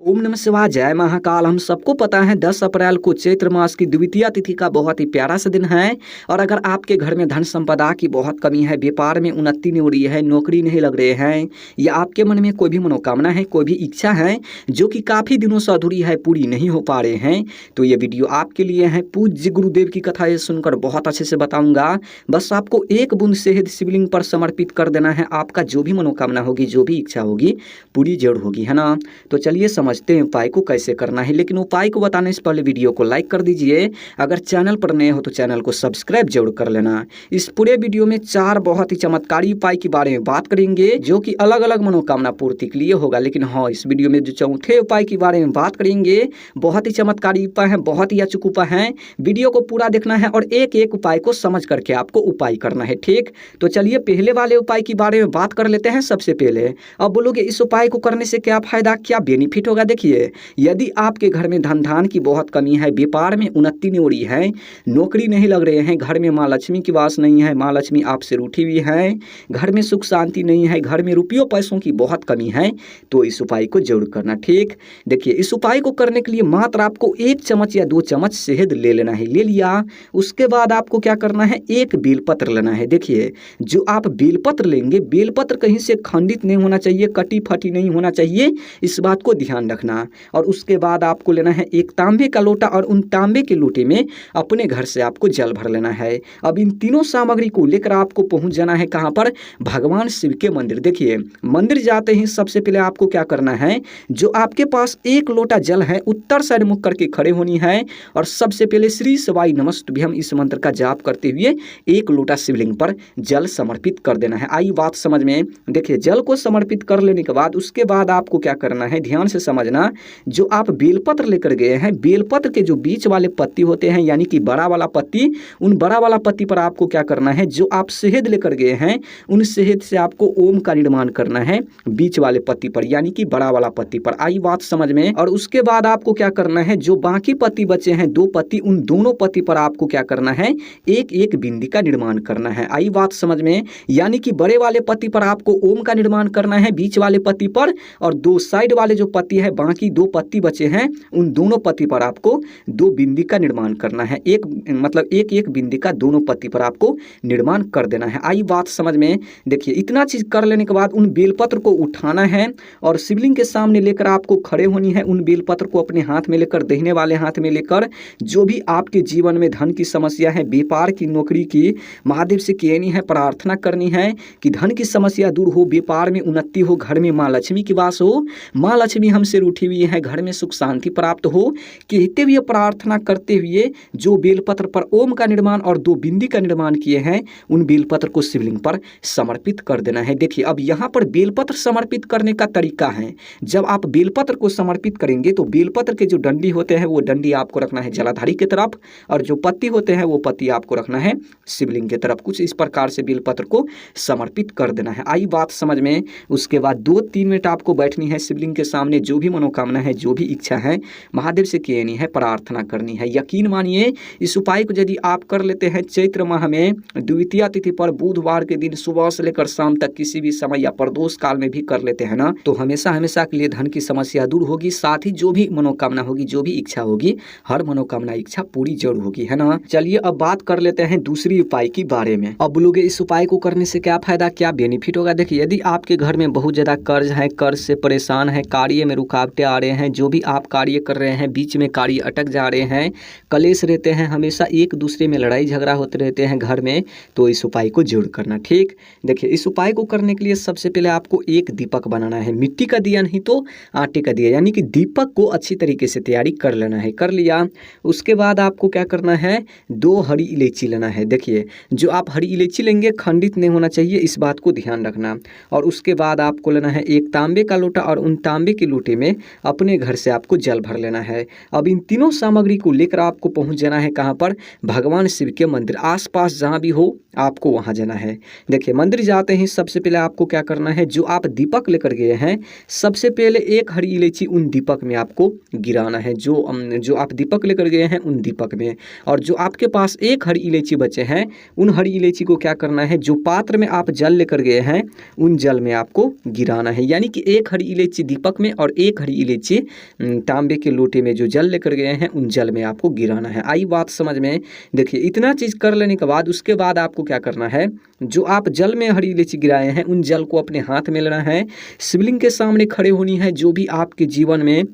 ओम नमः शिवाय, जय महाकाल। हम सबको पता है 10 अप्रैल को चैत्र मास की द्वितीया तिथि का बहुत ही प्यारा सा दिन है। और अगर आपके घर में धन संपदा की बहुत कमी है, व्यापार में उन्नति नहीं हो रही है, नौकरी नहीं लग रहे हैं, या आपके मन में कोई भी मनोकामना है, कोई भी इच्छा है जो कि काफ़ी दिनों से अधूरी है, पूरी नहीं हो पा रहे हैं, तो ये वीडियो आपके लिए है। पूज्य गुरुदेव की कथा ये सुनकर बहुत अच्छे से बताऊँगा। बस आपको एक बूंद शहद शिवलिंग पर समर्पित कर देना है। आपका जो भी मनोकामना होगी, जो भी इच्छा होगी, पूरी जरूर होगी, है ना। तो चलिए समझते हैं उपाय को कैसे करना है। लेकिन उपाय को बताने से पहले वीडियो को लाइक कर दीजिए। अगर चैनल पर नए हो तो चैनल को सब्सक्राइब जरूर कर लेना। इस पूरे वीडियो में 4 बहुत ही चमत्कारी उपाय के बारे में बात करेंगे जो कि अलग अलग मनोकामना पूर्ति के लिए होगा। लेकिन हाँ, इस वीडियो में जो चौथे उपाय के बारे में बात करेंगे, बहुत ही चमत्कारी उपाय है, बहुत ही अचूक उपाय है। वीडियो को पूरा देखना है और एक एक उपाय को समझ करके आपको उपाय करना है, ठीक। तो चलिए पहले वाले उपाय के बारे में बात कर लेते हैं। सबसे पहले अब बोलोगे इस उपाय को करने से क्या फायदा, क्या बेनिफिट होगा। देखिए, यदि आपके घर में धन धान की बहुत कमी है, व्यापार में उन्नति नहीं हो रही है, नौकरी नहीं लग रहे हैं, घर में माँ लक्ष्मी की वास नहीं है, माँ लक्ष्मी आपसे रूठी हुई है, घर में सुख शांति नहीं है, घर में रुपयों पैसों की बहुत कमी है, तो इस उपाय को जरूर करना, ठीक। देखिए, इस उपाय को करने के लिए मात्र आपको 1 चम्मच या 2 चम्मच शहद ले लेना है। ले लिया, उसके बाद आपको क्या करना है, एक बेलपत्र लेना है। देखिए, जो आप बेलपत्र लेंगे, बेलपत्र कहीं से खंडित नहीं होना चाहिए, कटी फटी नहीं होना चाहिए, इस बात को ध्यान रखना। और उसके बाद आपको लेना है एक तांबे का लोटा, और उन तांबे के लोटे में अपने घर से आपको जल भर लेना है। अब इन तीनों सामग्री को लेकर आपको पहुंच जाना है कहां पर, भगवान शिव के मंदिर। देखिए, मंदिर जाते ही सबसे पहले आपको क्या करना है, जो आपके पास 1 लोटा जल है, उत्तर साइड मुख करके खड़े होनी है, और सबसे पहले श्री शिवाय नमस्तुभ्यम इस मंत्र का जाप करते हुए 1 लोटा शिवलिंग पर जल समर्पित कर देना है। आई बात समझ में। देखिए, जल को समर्पित कर लेने के बाद उसके बाद आपको क्या करना है, ध्यान से समझना। जो आप बेलपत्र लेकर गए हैं, बेलपत्र के जो बीच वाले पत्ती होते हैं, यानी कि बड़ा वाला पत्ती, उन बड़ा वाला पत्ती पर आपको क्या करना है, जो आप शहद लेकर गए हैं, उन शहद से आपको ओम का निर्माण करना है बीच वाले पत्ती पर, यानी कि बड़ा वाला पत्ती पर। आई बात समझ में। और उसके बाद आपको क्या करना है, जो बाकी पत्ती बचे हैं 2 पत्ती, उन दोनों पत्ती पर आपको क्या करना है, एक एक बिंदी का निर्माण करना है। आई बात समझ में। यानी कि बड़े वाले पत्ती पर आपको ओम का निर्माण करना है, बीच वाले पत्ती पर, और 2 साइड वाले जो पत्ती है, बाकी 2 पत्ती बचे हैं, उन दोनों पत्ती पर आपको 2 बिंदी का निर्माण करना है। एक मतलब एक एक बिंदी का दोनों पत्ती पर आपको निर्माण कर देना है। आई बात समझ में। देखिए, इतना चीज कर लेने के बाद उन बेलपत्र को उठाना है और शिवलिंग के सामने लेकर आपको खड़े होनी है। उन बेलपत्र को अपने हाथ में लेकर, दाहिने वाले हाथ में लेकर, जो भी आपके जीवन में धन की समस्या है, व्यापार की, नौकरी की, महादेव से कहनी है, प्रार्थना करनी है कि धन की समस्या दूर हो, व्यापार में उन्नति हो, घर में माँ लक्ष्मी की वास हो, माँ लक्ष्मी हमसे रूठी हुई है, घर में सुख शांति प्राप्त हो। कहते हुए, प्रार्थना करते हुए जो बेलपत्र पर ओम का निर्माण और 2 बिंदी का निर्माण किए हैं, उन बेलपत्र को शिवलिंग पर समर्पित कर देना है। देखिए, अब यहाँ पर बेलपत्र समर्पित करने का तरीका है। जब आप बेलपत्र को समर्पित करेंगे तो बेलपत्र के जो डंडी होते हैं, वो डंडी आपको रखना है जलाधारी की तरफ, और जो पत्ती होते हैं, वो पत्ती आपको रखना है शिवलिंग की तरफ। कुछ इस प्रकार से बेलपत्र को समर्पित कर देना है। आई बात समझ में। उसके बाद 2-3 मिनट आपको बैठनी है शिवलिंग के सामने, जो भी मनोकामना है, जो भी इच्छा है, महादेव से कहनी है, प्रार्थना करनी है। यकीन मानिए, इस उपाय को यदि आप कर लेते हैं चैत्र माह में द्वितीया तिथि पर बुधवार के दिन सुबह से लेकर शाम तक किसी भी समय या प्रदोष काल में भी कर लेते हैं ना, तो हमेशा हमेशा के लिए धन की समस्या दूर होगी। साथ ही जो भी मनोकामना होगी, जो भी इच्छा होगी, हर मनोकामना इच्छा पूरी जरूर होगी, है ना। चलिए अब बात कर लेते हैं दूसरी उपाय के बारे में। अब बोलोगे इस उपाय को करने से क्या फायदा, क्या बेनिफिट होगा। देखिए, यदि आपके घर में बहुत ज्यादा कर्ज है, कर्ज से परेशान है, कार्य में रुकावटें आ रहे हैं, जो भी आप कार्य कर रहे हैं बीच में कार्य अटक जा रहे हैं, कलेश रहते हैं, हमेशा एक दूसरे में लड़ाई झगड़ा होते रहते हैं घर में, तो इस उपाय को जरूर करना, ठीक। देखिए, इस उपाय को करने के लिए सबसे पहले आपको एक दीपक बनाना है। मिट्टी का दिया नहीं तो आटे का दिया, यानी कि दीपक को अच्छी तरीके से तैयारी कर लेना है। कर लिया, उसके बाद आपको क्या करना है, 2 हरी इलायची लेना है। देखिए, जो आप हरी इलायची लेंगे खंडित नहीं होना चाहिए, इस बात को ध्यान रखना। और उसके बाद आपको लेना है एक तांबे का लोटा, और उन तांबे के लोटे में अपने घर से आपको जल भर लेना है। अब इन तीनों सामग्री को लेकर आपको पहुंच जाना है कहां पर, भगवान शिव के मंदिर। आसपास जहां भी हो आपको वहां जाना है। देखिए, मंदिर जाते ही सबसे पहले आपको क्या करना है, जो आप दीपक लेकर गए हैं, सबसे पहले 1 हरी इलायची उन दीपक में आपको गिराना है, जो आप दीपक लेकर गए हैं उन दीपक में। और जो आपके पास 1 हरी इलायची बचे हैं, उन हरी इलायची को क्या करना है, जो पात्र में आप जल लेकर गए हैं, उन जल में आपको गिराना है। यानी कि 1 हरी इलायची दीपक में और 1 हरी इलायची तांबे के लोटे में जो जल लेकर गए हैं उन जल में आपको गिराना है। आई बात समझ में? देखिए इतना चीज़ कर लेने के बाद उसके बाद आपको क्या करना है, जो आप जल में हरी इलायची गिराए हैं उन जल को अपने हाथ में लेना है, शिवलिंग के सामने खड़े होनी है। जो भी आपके जीवन में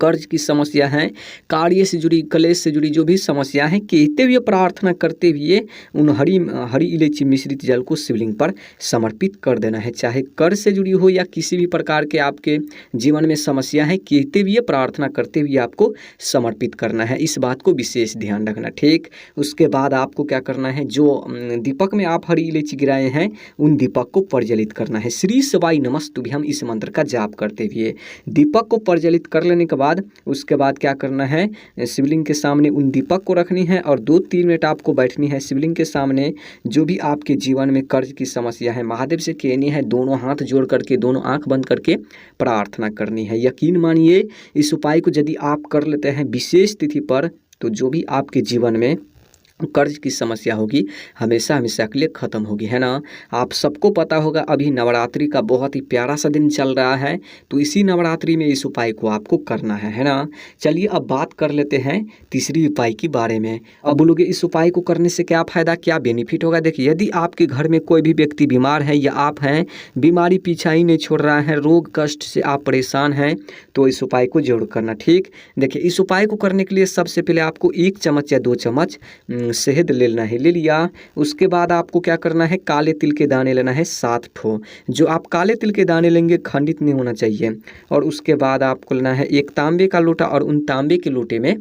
कर्ज की समस्या है, कार्य से जुड़ी, कलेश से जुड़ी जो भी समस्या है, कहते हुए प्रार्थना करते हुए उन हरी इलायची मिश्रित जल को शिवलिंग पर समर्पित कर देना है। चाहे कर्ज से जुड़ी हो या किसी भी प्रकार के आपके जीवन में समस्या है, कहते हुए प्रार्थना करते हुए आपको समर्पित करना है। इस बात को विशेष ध्यान रखना, ठीक। उसके बाद आपको क्या करना है, जो दीपक में आप हरी इलायची गिराए हैं उन दीपक को प्रज्वलित करना है। श्री शिवाय नमस्तुभ्यम इस मंत्र का जाप करते हुए दीपक को प्रज्वलित कर लेने के बाद उसके बाद क्या करना है, शिवलिंग के सामने उन दीपक को रखनी है और 2-3 मिनट आपको बैठनी है शिवलिंग के सामने। जो भी आपके जीवन में कर्ज की समस्या है महादेव से कहनी है, दोनों हाथ जोड़ करके, दोनों आंख बंद करके प्रार्थना करनी है। यकीन मानिए इस उपाय को यदि आप कर लेते हैं विशेष तिथि पर, तो जो भी आपके जीवन में कर्ज की समस्या होगी हमेशा हमेशा के लिए ख़त्म होगी, है ना। आप सबको पता होगा अभी नवरात्रि का बहुत ही प्यारा सा दिन चल रहा है, तो इसी नवरात्रि में इस उपाय को आपको करना है ना। चलिए अब बात कर लेते हैं तीसरी उपाय के बारे में। अब बोलोगे इस उपाय को करने से क्या फ़ायदा, क्या बेनिफिट होगा। देखिए यदि आपके घर में कोई भी व्यक्ति बीमार है या आप हैं, बीमारी पीछा ही नहीं छोड़ रहा है, रोग कष्ट से आप परेशान हैं, तो इस उपाय को जरूर करना, ठीक। देखिए इस उपाय को करने के लिए सबसे पहले आपको 1 चम्मच या 2 चम्मच शहद लेना है, ले लिया। उसके बाद आपको क्या करना है, काले तिल के दाने लेना है 7 ठो। जो आप काले तिल के दाने लेंगे खंडित नहीं होना चाहिए। और उसके बाद आपको लेना है 1 तांबे का लोटा और उन तांबे के लोटे में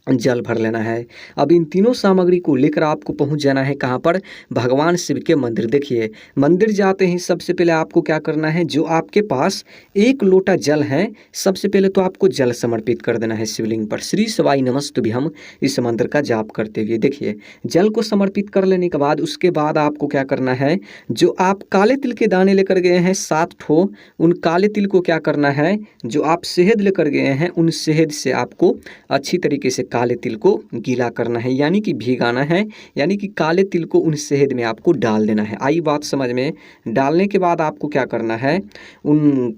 जल भर लेना है। अब इन तीनों सामग्री को लेकर आपको पहुंच जाना है कहाँ पर, भगवान शिव के मंदिर। देखिए मंदिर जाते ही सबसे पहले आपको क्या करना है, जो आपके पास 1 लोटा जल है सबसे पहले तो आपको जल समर्पित कर देना है शिवलिंग पर। श्री शिवाय नमस्तुभ्यम इस मंत्र का जाप करते हुए देखिए जल को समर्पित कर लेने के बाद उसके बाद आपको क्या करना है, जो आप काले तिल के दाने लेकर गए हैं 7 ठो, उन काले तिल को क्या करना है, जो आप शहद लेकर गए हैं उन शहद से आपको अच्छी तरीके से काले तिल को गीला करना है, यानी कि भिगाना है, यानी कि काले तिल को उन शहद में आपको डाल देना है। आई बात समझ में? डालने के बाद आपको क्या करना है, उन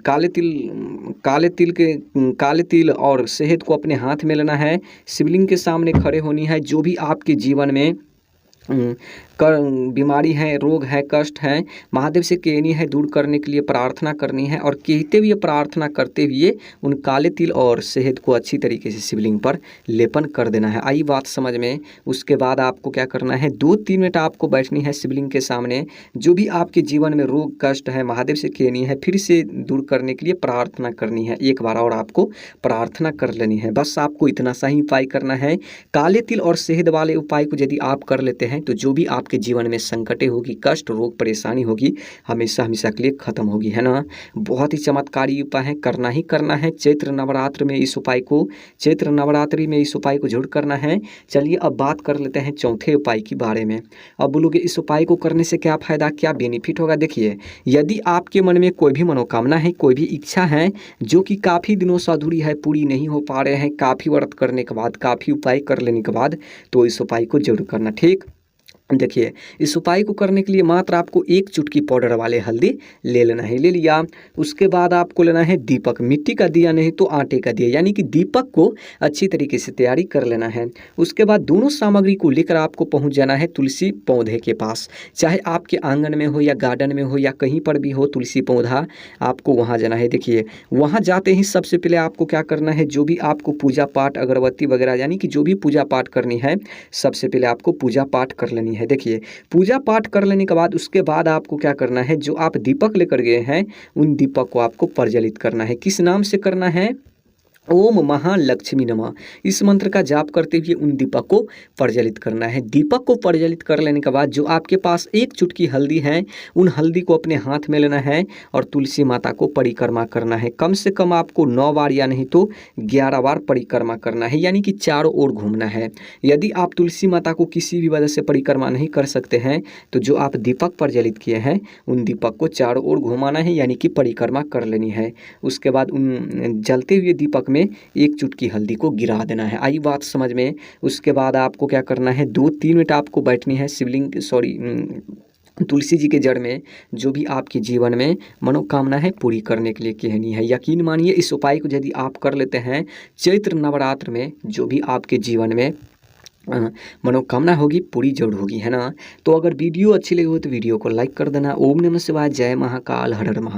काले तिल और शहद को अपने हाथ में लेना है, शिवलिंग के सामने खड़े होनी है। जो भी आपके जीवन में बीमारी है, रोग है, कष्ट है, महादेव से कहनी है, दूर करने के लिए प्रार्थना करनी है और कहते हुए प्रार्थना करते हुए उन काले तिल और शहद को अच्छी तरीके से शिवलिंग पर लेपन कर देना है। आई बात समझ में? उसके बाद आपको क्या करना है, 2-3 मिनट आपको बैठनी है शिवलिंग के सामने। जो भी आपके जीवन में रोग कष्ट है महादेव से कहनी है, फिर से दूर करने के लिए प्रार्थना करनी है। एक बार और आपको प्रार्थना कर लेनी है। बस आपको इतना सा ही उपाय करना है। काले तिल और शहद वाले उपाय को यदि आप कर लेते हैं तो जो भी आपके जीवन में संकटें होगी, कष्ट, रोग, परेशानी होगी हमेशा हमेशा के लिए खत्म होगी, है ना। बहुत ही चमत्कारी उपाय है, करना ही करना है। चैत्र नवरात्र में इस उपाय को, चैत्र नवरात्रि में इस उपाय को जरूर करना है। चलिए अब बात कर लेते हैं चौथे उपाय के बारे में। अब बोलोगे इस उपाय को करने से क्या फायदा, क्या बेनिफिट होगा। देखिए यदि आपके मन में कोई भी मनोकामना है, कोई भी इच्छा है जो कि काफ़ी दिनों से अधूरी है, पूरी नहीं हो पा रहे हैं, काफ़ी व्रत करने के बाद, काफ़ी उपाय कर लेने के बाद, तो इस उपाय को जरूर करना, ठीक। देखिए इस उपाय को करने के लिए मात्र आपको 1 चुटकी पाउडर वाले हल्दी ले लेना है, ले लिया। उसके बाद आपको लेना है दीपक, मिट्टी का दिया नहीं तो आटे का दिया, यानी कि दीपक को अच्छी तरीके से तैयारी कर लेना है। उसके बाद दोनों सामग्री को लेकर आपको पहुंच जाना है तुलसी पौधे के पास, चाहे आपके आंगन में हो या गार्डन में हो या कहीं पर भी हो तुलसी पौधा, आपको वहाँ जाना है। देखिए वहाँ जाते ही सबसे पहले आपको क्या करना है, जो भी आपको पूजा पाठ, अगरबत्ती वगैरह, यानी कि जो भी पूजा पाठ करनी है सबसे पहले आपको पूजा पाठ कर लेनी है। देखिए पूजा पाठ कर लेने के बाद उसके बाद आपको क्या करना है, जो आप दीपक लेकर गए हैं उन दीपक को आपको प्रज्वलित करना है। किस नाम से करना है, ओम महालक्ष्मी नमः इस मंत्र का जाप करते हुए उन दीपक को प्रज्वलित करना है। दीपक को प्रज्वलित कर लेने के बाद जो आपके पास 1 चुटकी हल्दी है, उन हल्दी को अपने हाथ में लेना है और तुलसी माता को परिक्रमा करना है। कम से कम आपको 9 बार या नहीं तो 11 बार परिक्रमा करना है, यानी कि चारों ओर घूमना है। यदि आप तुलसी माता को किसी भी वजह से परिक्रमा नहीं कर सकते हैं तो जो आप दीपक प्रज्वलित किए हैं उन दीपक को चारों ओर घुमाना है, यानी कि परिक्रमा कर लेनी है। उसके बाद उन जलते हुए दीपक में 1 चुटकी हल्दी को गिरा देना है। आई बात समझ में? उसके बाद आपको क्या करना है, 2-3 मिनट आपको बैठनी है तुलसी जी के जड़ में जो भी आपके जीवन में मनोकामना है पूरी करने के लिए कहनी है। यकीन मानिए इस उपाय को यदि आप कर लेते हैं चैत्र नवरात्र में, जो भी आपके जीवन में मनोकामना होगी पूरी जरूर होगी, है ना। तो अगर वीडियो अच्छी लगी हो तो वीडियो को लाइक कर देना। ओम नमः शिवाय, जय महाकाल, हर हर महादेव।